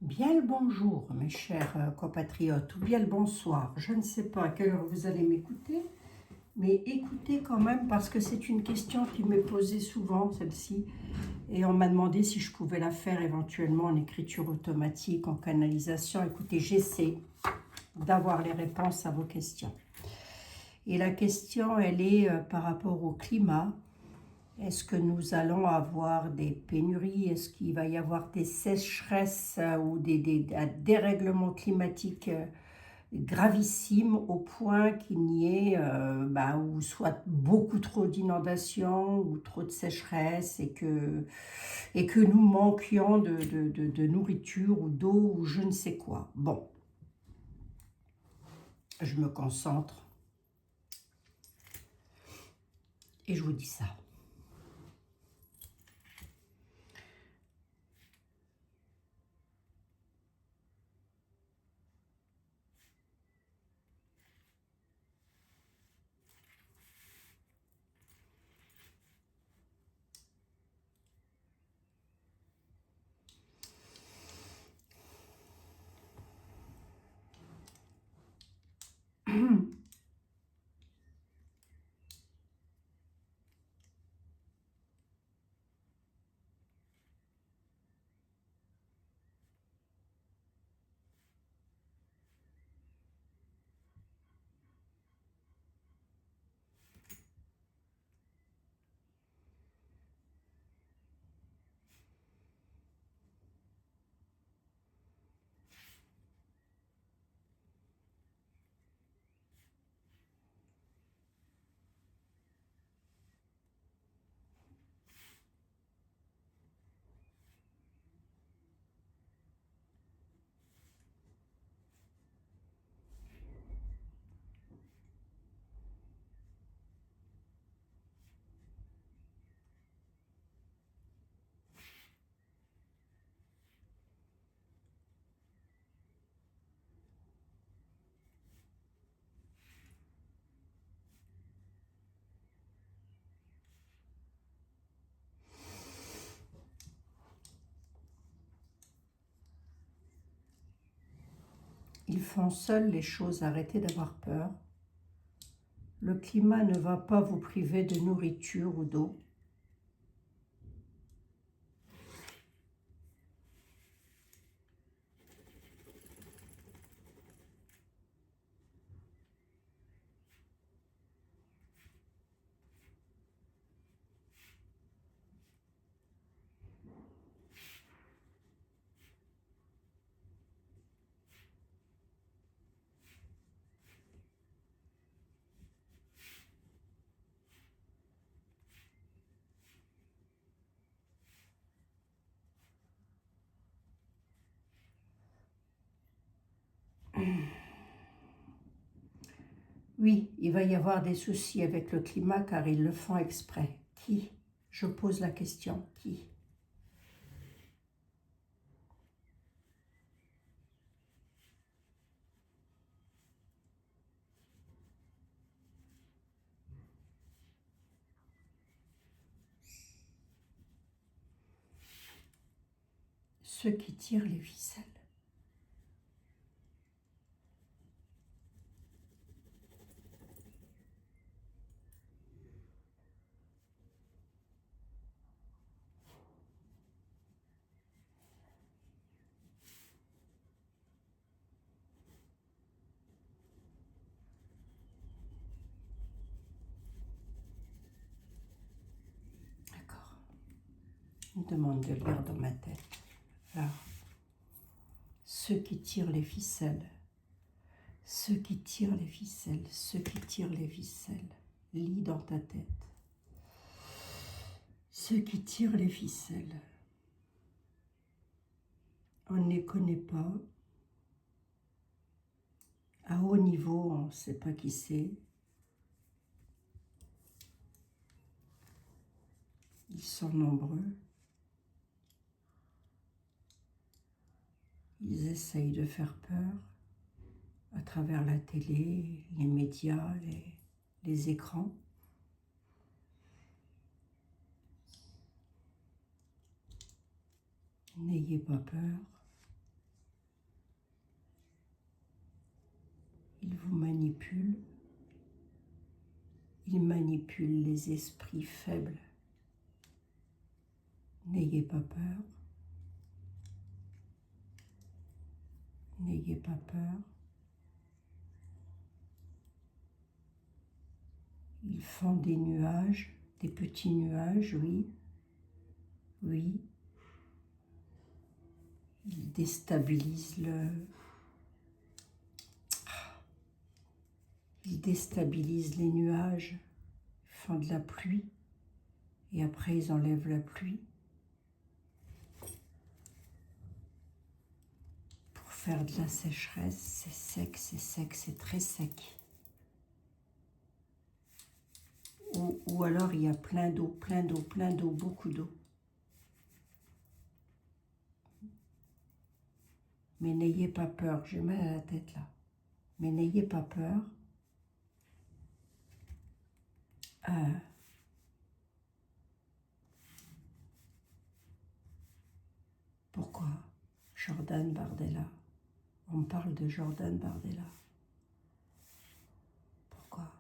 Bien le bonjour, mes chers compatriotes, ou bien le bonsoir. Je ne sais pas à quelle heure vous allez m'écouter, mais écoutez quand même parce que c'est une question qui m'est posée souvent, celle-ci, et on m'a demandé si je pouvais la faire éventuellement en écriture automatique, en canalisation. Écoutez, j'essaie d'avoir les réponses à vos questions. Et la question, elle est par rapport au climat. Est-ce que nous allons avoir des pénuries? Est-ce qu'il va y avoir des sécheresses ou des dérèglements climatiques gravissimes au point qu'il n'y ait ou soit beaucoup trop d'inondations ou trop de sécheresse et que nous manquions de nourriture ou d'eau ou je ne sais quoi. Bon, je me concentre et je vous dis ça. Ils font seuls les choses, arrêtez d'avoir peur. Le climat ne va pas vous priver de nourriture ou d'eau. Oui, il va y avoir des soucis avec le climat car ils le font exprès. Qui? Je pose la question. Qui? Ceux qui tirent les ficelles. D'accord. Une demande de lire dans ma tête. Alors, ceux qui tirent les ficelles. Ceux qui tirent les ficelles. Ceux qui tirent les ficelles. Lis dans ta tête. Ceux qui tirent les ficelles. On ne les connaît pas. À haut niveau, on ne sait pas qui c'est. Ils sont nombreux. Ils essayent de faire peur à travers la télé, les médias, les écrans. N'ayez pas peur. manipule. Il manipule les esprits faibles. N'ayez pas peur. N'ayez pas peur. Ils font des nuages, des petits nuages, oui. Oui. Ils déstabilisent Ils déstabilisent les nuages, ils font de la pluie, et après ils enlèvent la pluie pour faire de la sécheresse. C'est sec, c'est très sec. Ou alors il y a plein d'eau, beaucoup d'eau. Mais n'ayez pas peur, j'ai mal à la tête là. Mais n'ayez pas peur. Pourquoi Jordan Bardella? On me parle de Jordan Bardella. Pourquoi?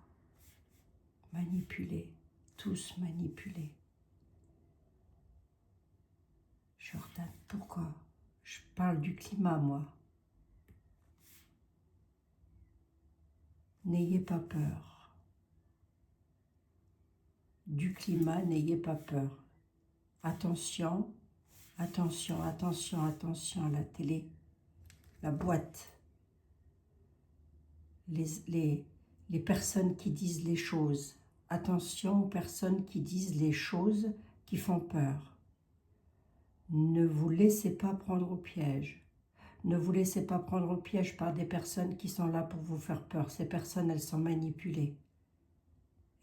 Manipulés, tous manipulés. Jordan, pourquoi? Je parle du climat, moi. N'ayez pas peur. Du climat, n'ayez pas peur. Attention, attention, attention, attention à la télé, la boîte. Les personnes qui disent les choses. Attention aux personnes qui disent les choses qui font peur. Ne vous laissez pas prendre au piège. Ne vous laissez pas prendre au piège par des personnes qui sont là pour vous faire peur. Ces personnes, elles sont manipulées.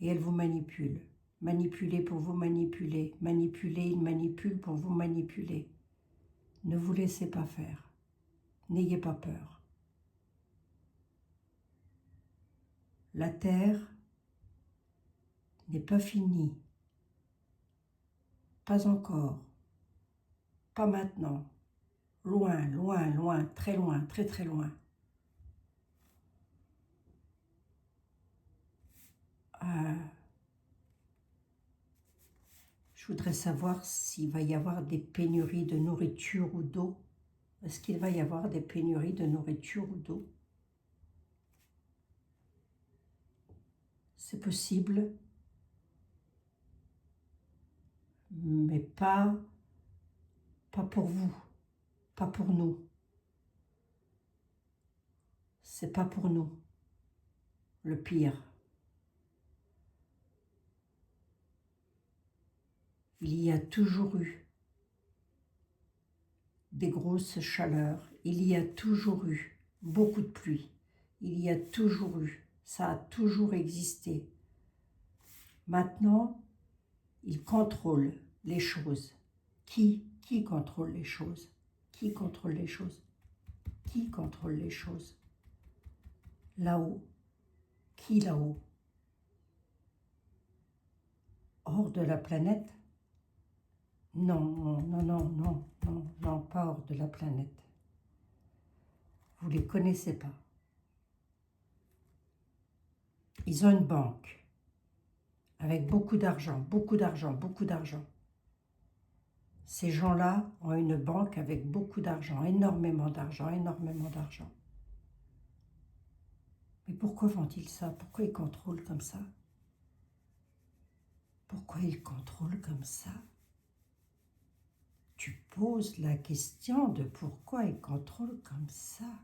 Et elles vous manipulent. Manipulées pour vous manipuler. Manipulées, ils manipulent pour vous manipuler. Ne vous laissez pas faire. N'ayez pas peur. La terre n'est pas finie. Pas encore. Pas maintenant. Loin, loin, loin, très loin. Je voudrais savoir s'il va y avoir des pénuries de nourriture ou d'eau. Est-ce qu'il va y avoir des pénuries de nourriture ou d'eau? C'est possible, mais pas pour vous, pas pour nous. C'est pas pour nous, le pire. Il y a toujours eu des grosses chaleurs, il y a toujours eu beaucoup de pluie, il y a toujours eu, ça a toujours existé. Maintenant, il contrôle les choses. Qui contrôle les choses? Qui contrôle les choses? Qui contrôle les choses? Là-haut. Qui là-haut? Hors de la planète? Non, pas hors de la planète. Vous ne les connaissez pas. Ils ont une banque avec beaucoup d'argent. Ces gens-là ont une banque avec beaucoup d'argent, énormément d'argent. Mais pourquoi font-ils ça? Pourquoi ils contrôlent comme ça? Pourquoi ils contrôlent comme ça? Tu poses la question de pourquoi ils contrôlent comme ça.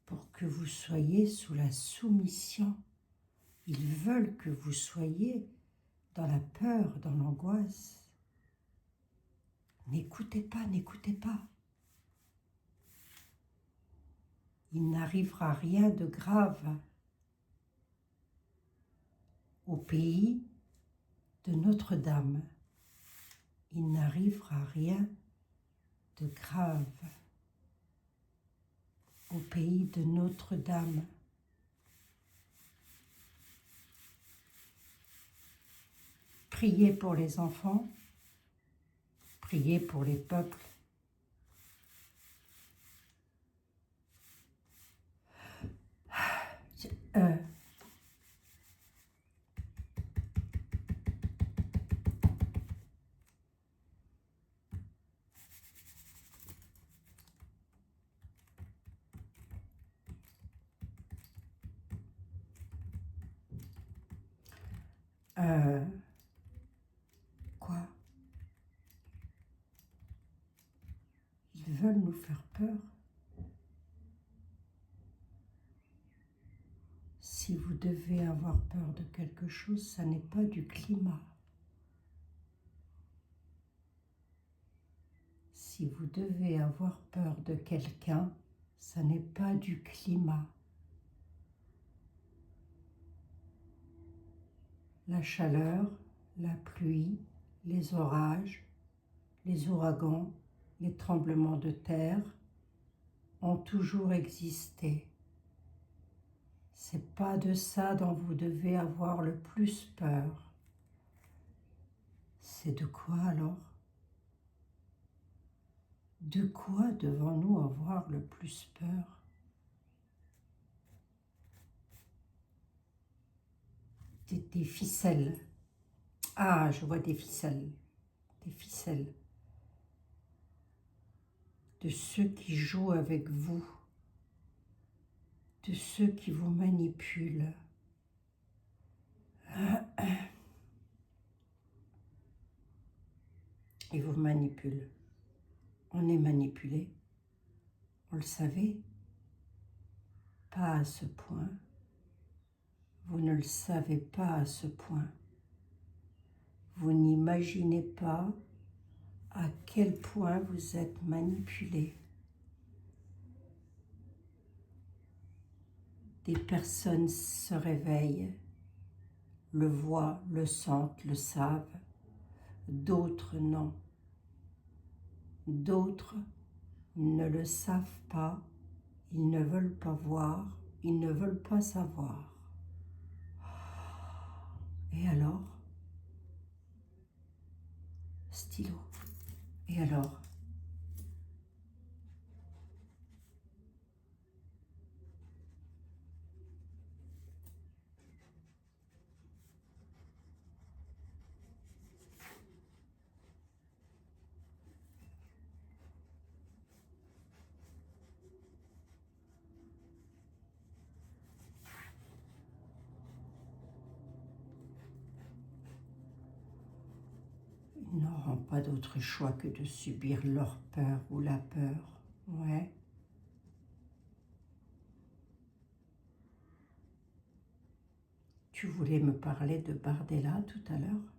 Pour que vous soyez sous la soumission. Ils veulent que vous soyez dans la peur, dans l'angoisse. N'écoutez pas. Il n'arrivera rien de grave au pays de Notre-Dame. Il n'arrivera rien de grave au pays de Notre-Dame. Priez pour les enfants, priez pour les peuples, Quoi? Ils veulent nous faire peur. Si vous devez avoir peur de quelque chose, ça n'est pas du climat. Si vous devez avoir peur de quelqu'un, ça n'est pas du climat. La chaleur, la pluie, les orages, les ouragans, les tremblements de terre ont toujours existé. C'est pas de ça dont vous devez avoir le plus peur. C'est de quoi alors? De quoi devons-nous avoir le plus peur? Des ficelles. Ah, je vois des ficelles. Des ficelles. De ceux qui jouent avec vous. De ceux qui vous manipulent. Ils vous manipulent. On est manipulé. Vous le savez? Pas à ce point. Vous ne le savez pas à ce point. Vous n'imaginez pas à quel point vous êtes manipulé. Des personnes se réveillent, le voient, le sentent, le savent. D'autres non. D'autres ne le savent pas, ils ne veulent pas voir, ils ne veulent pas savoir. Et alors? Stylo. Et alors? Ils n'auront pas d'autre choix que de subir leur peur ou la peur. Ouais. Tu voulais me parler de Bardella tout à l'heure?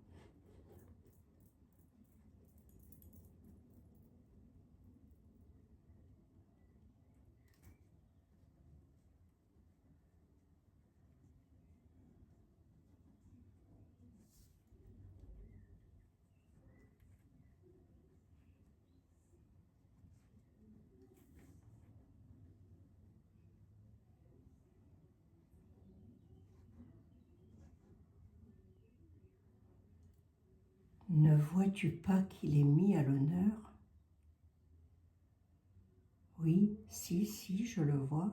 Ne vois-tu pas qu'il est mis à l'honneur? Oui, si, je le vois.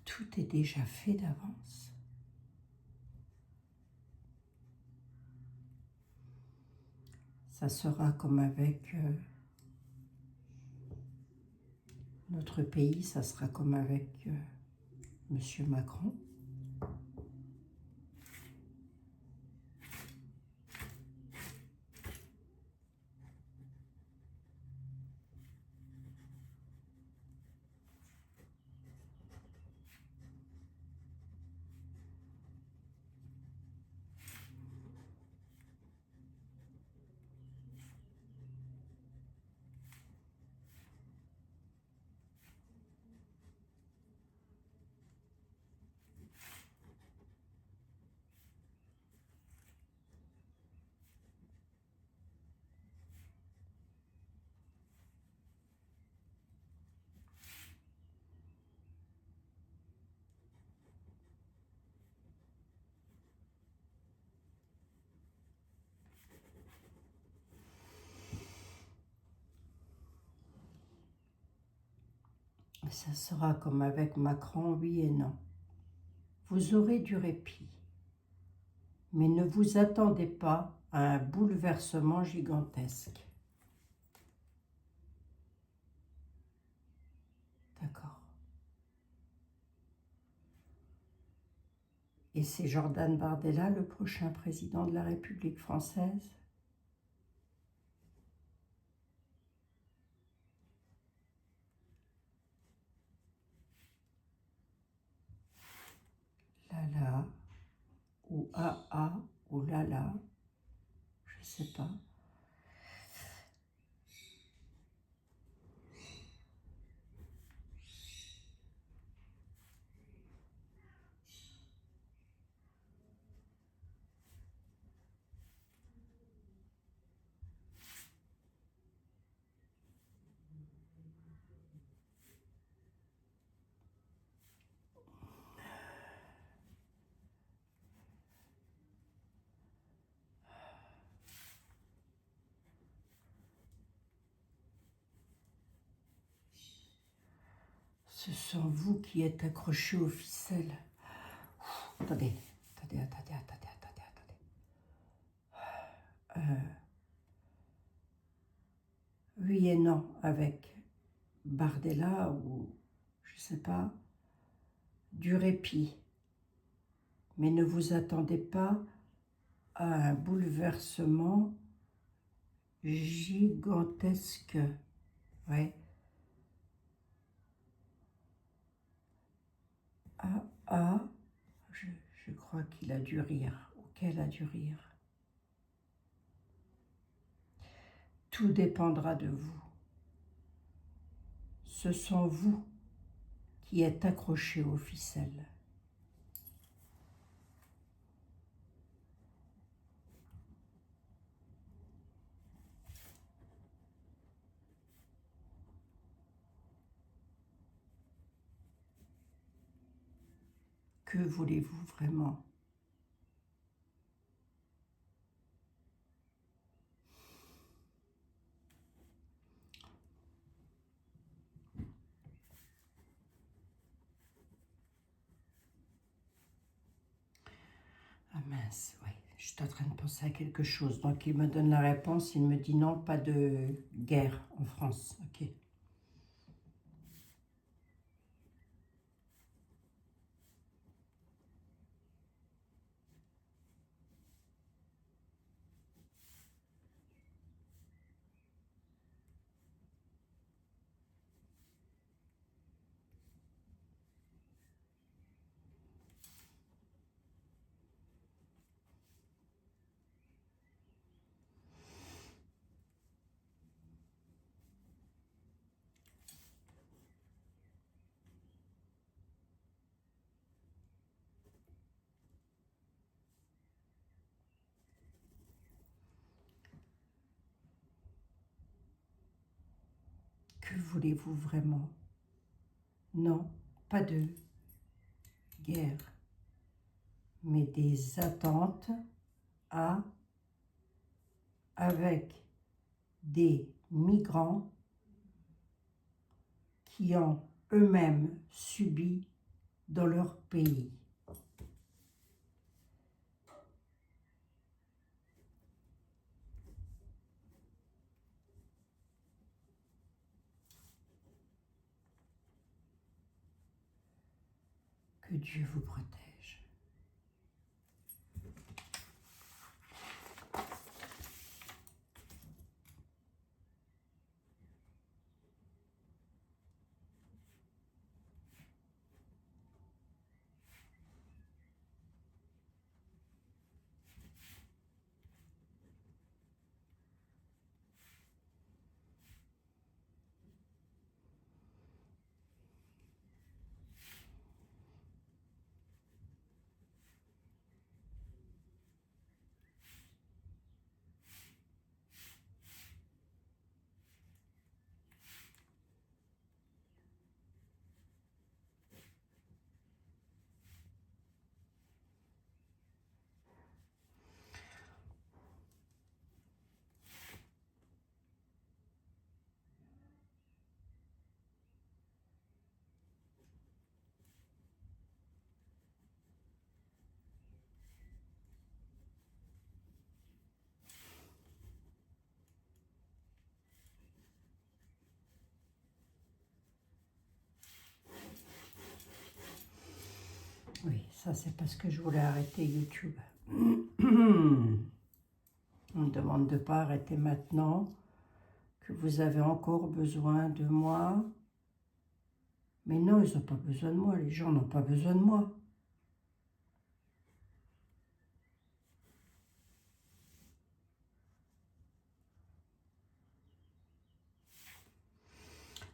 Tout est déjà fait d'avance. Ça sera comme avec notre pays, ça sera comme avec Monsieur Macron. Ça sera comme avec Macron, oui et non. Vous aurez du répit, mais ne vous attendez pas à un bouleversement gigantesque. D'accord. Et c'est Jordan Bardella, le prochain président de la République française? Lala, ou AA, ou Lala, je sais pas. Ce sont vous qui êtes accrochés aux ficelles. Attendez. Oui et non, avec Bardella ou, je sais pas, du répit. Mais ne vous attendez pas à un bouleversement gigantesque. Ouais. Je crois qu'il a dû rire, ou qu'elle a dû rire. Tout dépendra de vous. Ce sont vous qui êtes accrochés aux ficelles. Que voulez-vous vraiment? Ah mince, oui, je suis en train de penser à quelque chose. Donc il me donne la réponse, il me dit non, pas de guerre en France. Ok. Que voulez-vous vraiment? Non, pas de guerre, mais des attentes à, avec des migrants qui ont eux-mêmes subi dans leur pays. Que Dieu vous protège. Ça, c'est parce que je voulais arrêter YouTube. On me demande de ne pas arrêter maintenant, que vous avez encore besoin de moi. Mais non, ils n'ont pas besoin de moi, les gens n'ont pas besoin de moi.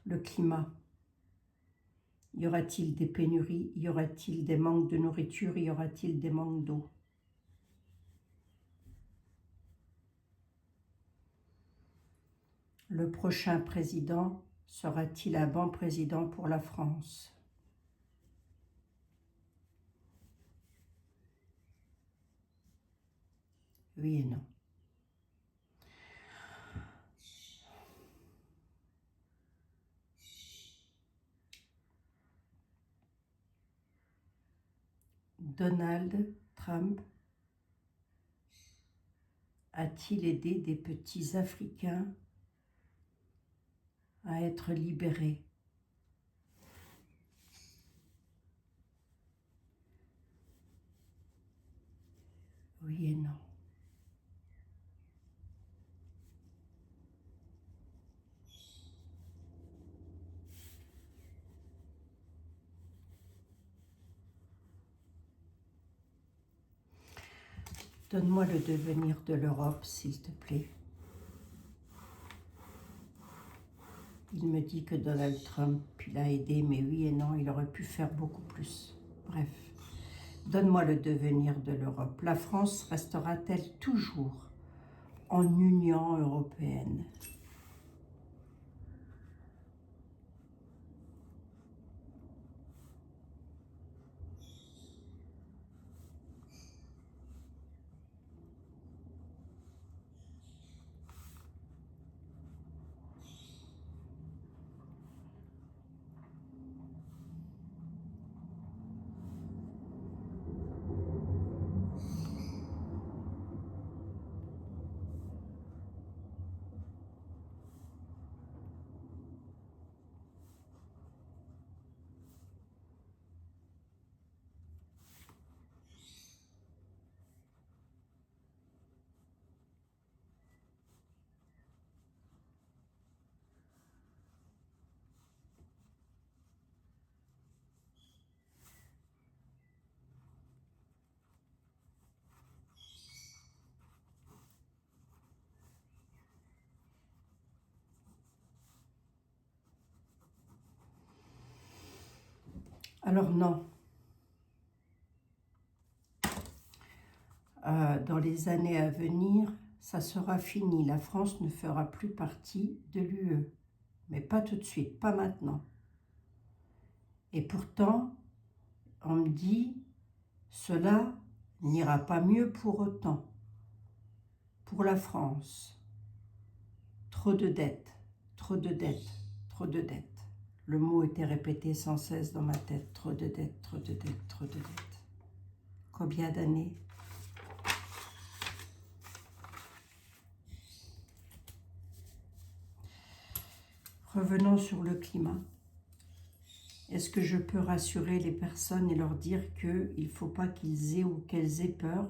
Le climat. Y aura-t-il des pénuries? Y aura-t-il des manques de nourriture? Y aura-t-il des manques d'eau? Le prochain président sera-t-il un bon président pour la France? Oui et non. Donald Trump a-t-il aidé des petits Africains à être libérés? Oui et non. Donne-moi le devenir de l'Europe, s'il te plaît. Il me dit que Donald Trump, il a aidé, mais oui et non, il aurait pu faire beaucoup plus. Bref, donne-moi le devenir de l'Europe. La France restera-t-elle toujours en Union européenne? Alors non. Dans les années à venir, ça sera fini. La France ne fera plus partie de l'UE. Mais pas tout de suite, pas maintenant. Et pourtant, on me dit, cela n'ira pas mieux pour autant. Pour la France, trop de dettes, trop de dettes, trop de dettes. Le mot était répété sans cesse dans ma tête. Trop de dettes, trop de dettes, trop de dettes. Combien d'années? Revenons sur le climat. Est-ce que je peux rassurer les personnes et leur dire qu'il ne faut pas qu'ils aient ou qu'elles aient peur?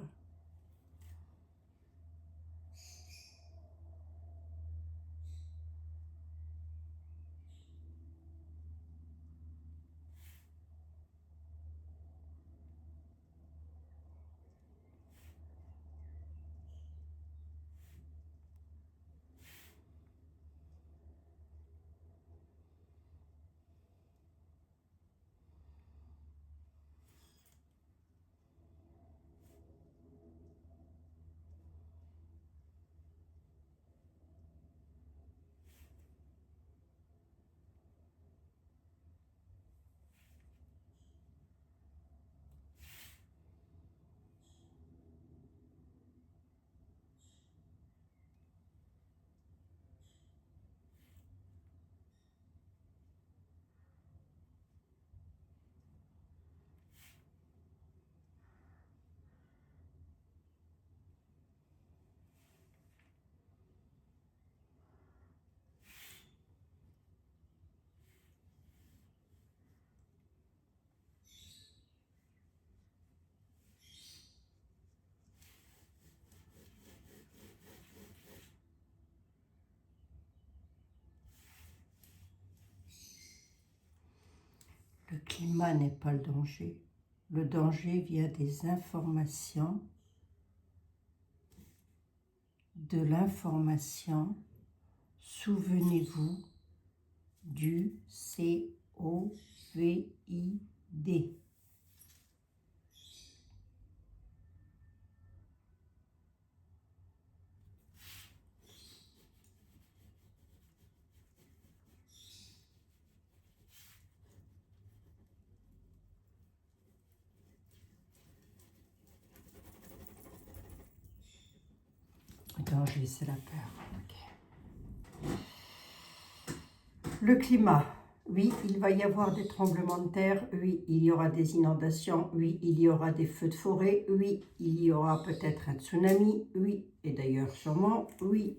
Le climat n'est pas le danger. Le danger vient des informations, de l'information. Souvenez-vous du COVID. Le danger, c'est la peur. Okay. Le climat. Oui, il va y avoir des tremblements de terre. Oui, il y aura des inondations. Oui, il y aura des feux de forêt. Oui, il y aura peut-être un tsunami. Oui, et d'ailleurs sûrement, oui.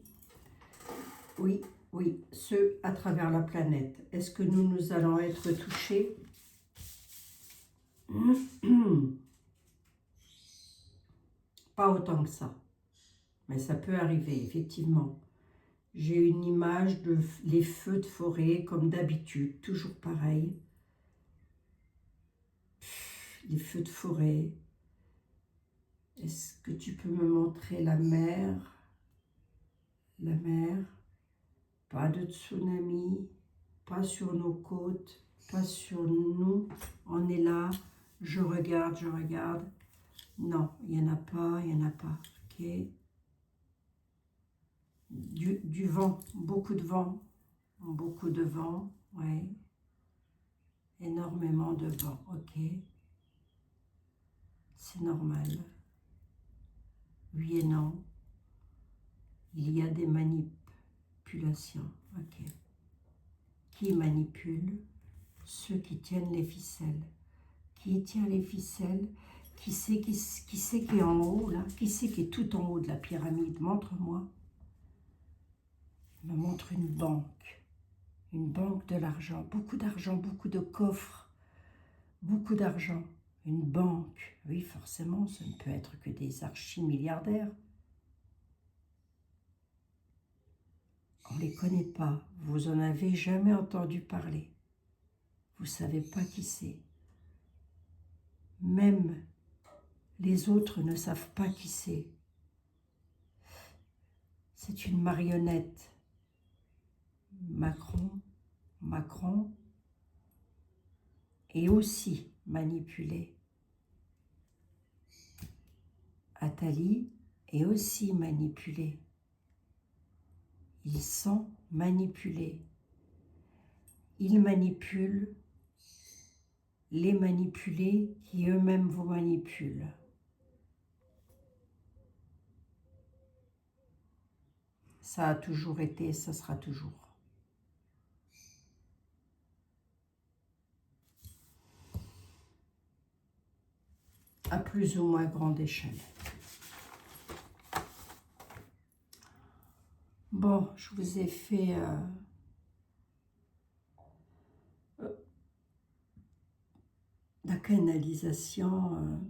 Oui, oui, ce à travers la planète. Est-ce que nous allons être touchés? Pas autant que ça. Mais ça peut arriver, effectivement. J'ai une image de les feux de forêt, comme d'habitude, toujours pareil. Les feux de forêt. Est-ce que tu peux me montrer la mer? La mer. Pas de tsunami, pas sur nos côtes, pas sur nous. On est là, je regarde, je regarde. Non, il n'y en a pas, il n'y en a pas. Ok. Du vent, beaucoup de vent. Beaucoup de vent, oui. Énormément de vent, ok. C'est normal. Oui et non. Il y a des manipulations, ok. Qui manipule? Ceux qui tiennent les ficelles. Qui tient les ficelles? Qui c'est qui est en haut, là? Qui c'est qui est tout en haut de la pyramide? Montre-moi. Il me montre une banque. Une banque de l'argent. Beaucoup de coffres. Beaucoup d'argent. Une banque. Oui, forcément, ça ne peut être que des archi-milliardaires. On ne les connaît pas. Vous en avez jamais entendu parler. Vous ne savez pas qui c'est. Même les autres ne savent pas qui c'est. C'est une marionnette. Macron est aussi manipulé. Attali est aussi manipulé. Ils sont manipulés. Ils manipulent les manipulés qui eux-mêmes vous manipulent. Ça a toujours été, ça sera toujours. À plus ou moins grande échelle. Bon, je vous ai fait la canalisation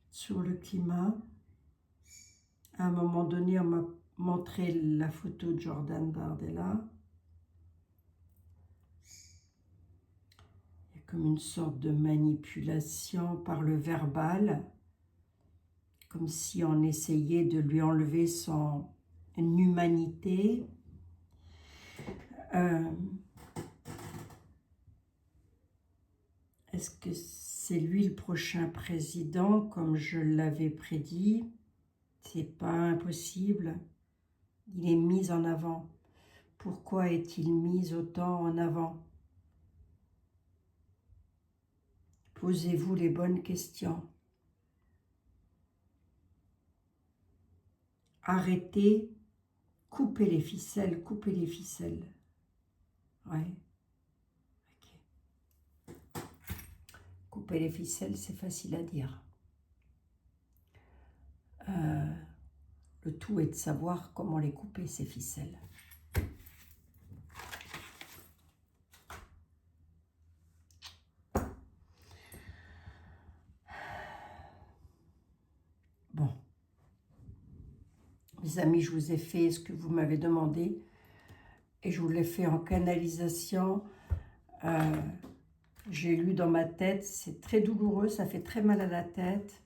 sur le climat. À un moment donné, on m'a montré la photo de Jordan Bardella. Il y a comme une sorte de manipulation par le verbal, comme si on essayait de lui enlever son humanité. Est-ce que c'est lui le prochain président, comme je l'avais prédit? C'est pas impossible. Il est mis en avant. Pourquoi est-il mis autant en avant? Posez-vous les bonnes questions. Arrêtez, coupez les ficelles, coupez les ficelles. Ouais. Ok. Couper les ficelles, c'est facile à dire. Le tout est de savoir comment les couper, ces ficelles. Bon. Mes amis, je vous ai fait ce que vous m'avez demandé et je vous l'ai fait en canalisation J'ai lu dans ma tête, c'est très douloureux, ça fait très mal à la tête.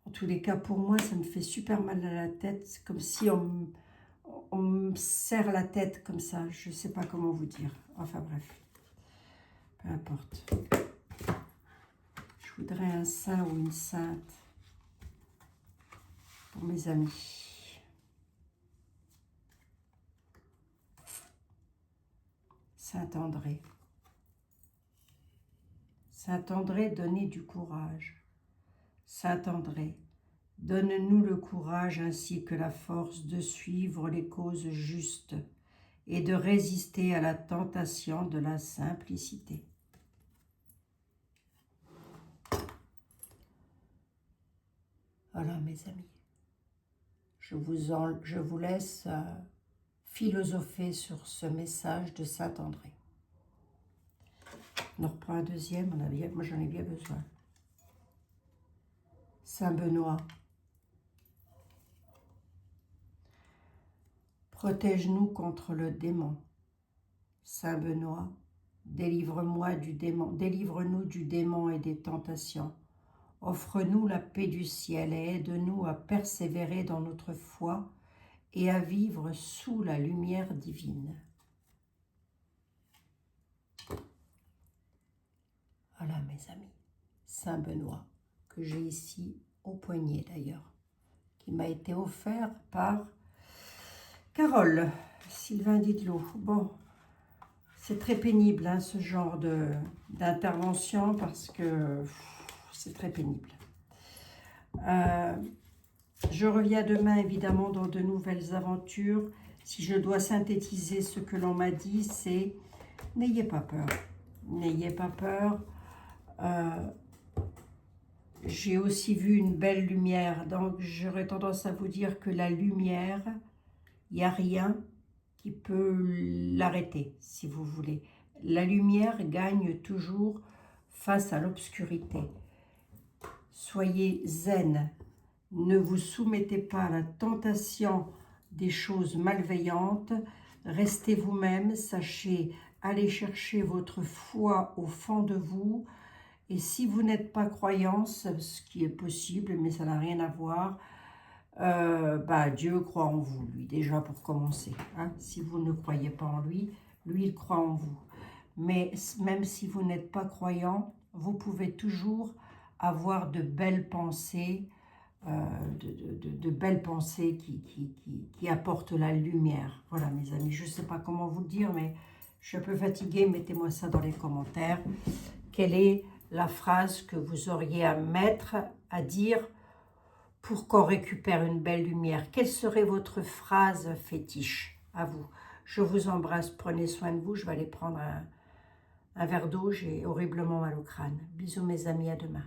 En tous les cas, pour moi, ça me fait super mal à la tête. C'est comme si on me serre la tête comme ça. Je ne sais pas comment vous dire. Enfin bref, peu importe. Je voudrais un saint ou une sainte pour mes amis. Saint André. Saint André, donnez du courage. Saint André, donne-nous le courage ainsi que la force de suivre les causes justes et de résister à la tentation de la simplicité. Voilà mes amis, je vous laisse philosopher sur ce message de Saint André. On en reprend un deuxième, moi j'en ai bien besoin. Saint Benoît, protège-nous contre le démon. Saint Benoît, délivre-nous du démon et des tentations. Offre-nous la paix du ciel et aide-nous à persévérer dans notre foi et à vivre sous la lumière divine. Voilà mes amis, Saint Benoît, que j'ai ici au poignet d'ailleurs, qui m'a été offert par Carole, Sylvain Didlot. Bon, c'est très pénible hein, ce genre d'intervention parce que c'est très pénible. Je reviens demain évidemment dans de nouvelles aventures. Si je dois synthétiser ce que l'on m'a dit, c'est n'ayez pas peur. N'ayez pas peur. J'ai aussi vu une belle lumière, donc j'aurais tendance à vous dire que la lumière, il n'y a rien qui peut l'arrêter, si vous voulez. La lumière gagne toujours face à l'obscurité. Soyez zen, ne vous soumettez pas à la tentation des choses malveillantes, restez vous-même, sachez aller chercher votre foi au fond de vous. Et si vous n'êtes pas croyant, ce qui est possible, mais ça n'a rien à voir, Dieu croit en vous, lui, déjà pour commencer. Hein. Si vous ne croyez pas en lui, lui, il croit en vous. Mais même si vous n'êtes pas croyant, vous pouvez toujours avoir de belles pensées, de belles pensées qui apportent la lumière. Voilà, mes amis, je ne sais pas comment vous le dire, mais je suis un peu fatiguée. Mettez-moi ça dans les commentaires. Quelle est la phrase que vous auriez à mettre, à dire pour qu'on récupère une belle lumière? Quelle serait votre phrase fétiche à vous? Je vous embrasse, prenez soin de vous. Je vais aller prendre un verre d'eau, j'ai horriblement mal au crâne. Bisous mes amis, à demain.